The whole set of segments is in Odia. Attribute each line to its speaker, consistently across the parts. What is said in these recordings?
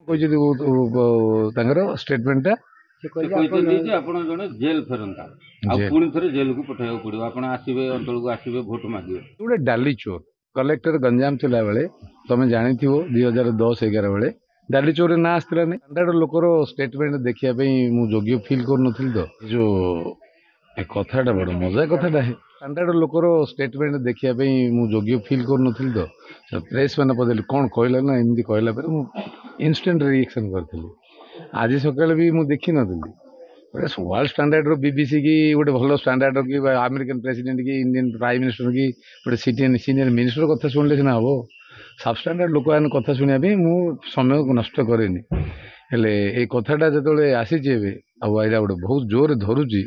Speaker 1: କହିଛନ୍ତି ତାଙ୍କର ଷ୍ଟେଟମେଣ୍ଟଟା
Speaker 2: ସେ କହିଛନ୍ତି ଯେ ଆପଣ ଜଣେ ଜେଲ୍ ଫେରନ୍ତା ଆଉ
Speaker 1: ଜେଲ୍
Speaker 2: ପୁଣି ଥରେ ଜେଲକୁ ପଠାଇବାକୁ ପଡ଼ିବ, ଆପଣ ଆସିବେ ଅଞ୍ଚଳକୁ ଆସିବେ ଭୋଟ ମାଗିବେ।
Speaker 1: ଗୋଟେ ଡାଲି ଚୋର କଲେକ୍ଟର ଗଞ୍ଜାମ ଥିଲାବେଳେ ତମେ ଜାଣିଥିବ 2010-11 ବେଳେ ଡାଲି ଚୋରରେ ନାଁ ଆସିଥିଲାନି। ଷ୍ଟାଣ୍ଡାର୍ଡ ଲୋକର ଷ୍ଟେଟମେଣ୍ଟ ଦେଖିବା ପାଇଁ ମୁଁ ଯୋଗ୍ୟ ଫିଲ୍ କରୁନଥିଲି ତ ଯୋଉ ଏ କଥାଟା ବଡ଼ ମଜା କଥାଟା ଷ୍ଟାଣ୍ଡାର୍ଡ ଲୋକର ଷ୍ଟେଟମେଣ୍ଟ ଦେଖିବା ପାଇଁ ମୁଁ ଯୋଗ୍ୟ ଫିଲ୍ କରୁନଥିଲି ତ ପ୍ରେସ୍ ମାନେ ପଚାରିଲେ କ'ଣ କହିଲା ନା ଏମିତି କହିଲା ପରେ ମୁଁ ଇନଷ୍ଟାଣ୍ଟ ରିଏକ୍ସନ୍ କରିଥିଲି। ଆଜି ସକାଳେ ବି ମୁଁ ଦେଖିନଥିଲି ଗୋଟେ ୱାର୍ଲଡ ଷ୍ଟାଣ୍ଡାର୍ଡର BBC କି ଗୋଟେ ଭଲ ଷ୍ଟାଣ୍ଡାର୍ଡର କି ଆମେରିକାନ ପ୍ରେସିଡେଣ୍ଟ କି ଇଣ୍ଡିଆନ ପ୍ରାଇମ ମିନିଷ୍ଟର କି ଗୋଟେ ସିନିୟର ମିନିଷ୍ଟର କଥା ଶୁଣିଲେ ସିନା ହବ। ସବଷ୍ଟାଣ୍ଡାର୍ଡ ଲୋକମାନେ କଥା ଶୁଣିବା ପାଇଁ ମୁଁ ସମୟ ନଷ୍ଟ କରେନି। ହେଲେ ଏଇ କଥାଟା ଯେତେବେଳେ ଆସିଛି ଏବେ ଆଉ ଏଇଟା ଗୋଟେ ବହୁତ ଜୋରରେ ଧରୁଛି,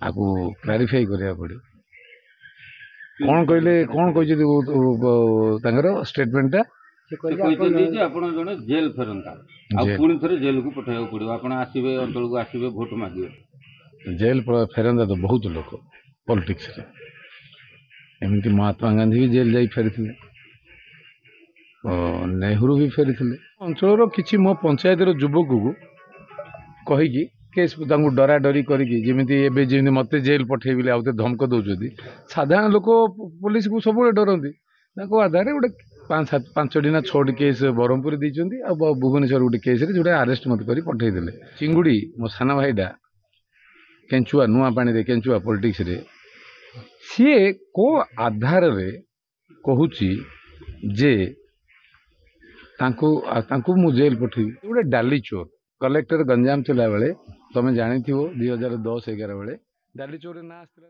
Speaker 1: ଆକୁ କ୍ଲାରିଫାଇ କରିବାକୁ ପଡ଼ିବ। କ'ଣ କହିଲେ କ'ଣ କହିଛନ୍ତି ତାଙ୍କର ଷ୍ଟେଟମେଣ୍ଟଟା
Speaker 2: ସେ କହିଛନ୍ତି ଯେ ଆପଣ ଜଣେ ଜେଲ୍ ଫେରନ୍ତା ଆଉ ପୁଣି ଥରେ ଜେଲକୁ ପଠାଇବାକୁ ପଡ଼ିବ, ଆପଣ ଆସିବେ ଅଞ୍ଚଳକୁ ଆସିବେ ଭୋଟ ମାଗିବେ।
Speaker 1: ଜେଲ୍ ଫେରନ୍ତା ତ ବହୁତ ଲୋକ ପଲିଟିକ୍ସରେ, ଏମିତି ମହାତ୍ମା ଗାନ୍ଧୀ ବି ଜେଲ୍ ଯାଇ ଫେରିଥିଲେ, ନେହେରୁ ବି ଫେରିଥିଲେ। ଅଞ୍ଚଳର କିଛି ମୋ ପଞ୍ଚାୟତର ଯୁବକକୁ କହିକି କେସ୍ ତାଙ୍କୁ ଡରାଡରି କରିକି ଯେମିତି ଏବେ ଯେମିତି ମୋତେ ଜେଲ୍ ପଠେଇବି ଆଉ ଥରେ ଧମକ ଦେଉଛନ୍ତି। ସାଧାରଣ ଲୋକ ପୋଲିସକୁ ସବୁବେଳେ ଡରନ୍ତି। ତାଙ୍କ ଆଧାରରେ ଗୋଟେ 5ଟି ନା 6ଟି କେସ୍ ବ୍ରହ୍ମପୁରରେ ଦେଇଛନ୍ତି ଆଉ ଭୁବନେଶ୍ୱର ଗୋଟେ କେସ୍ରେ ଯେଉଁଟା ଆରେଷ୍ଟ ମୋତେ କରି ପଠେଇଦେଲେ। ଚିଙ୍ଗୁଡ଼ି ମୋ ସାନ ଭାଇଟା କେଞ୍ଚୁଆ ନୂଆ ପାଣିରେ କେଞ୍ଚୁଆ ପଲିଟିକ୍ସରେ ସିଏ କେଉଁ ଆଧାରରେ କହୁଛି ଯେ ତାଙ୍କୁ ମୁଁ ଜେଲ୍ ପଠେଇବି। ଗୋଟେ ଡାଲି ଚୋର କଲେକ୍ଟର ଗଞ୍ଜାମ ଥିଲାବେଳେ ତମେ ଜାଣିଥିବ 2010-11 ବେଳେ ଡାଲି ଚୋରରେ ନାଁ ଆସିଥିଲା।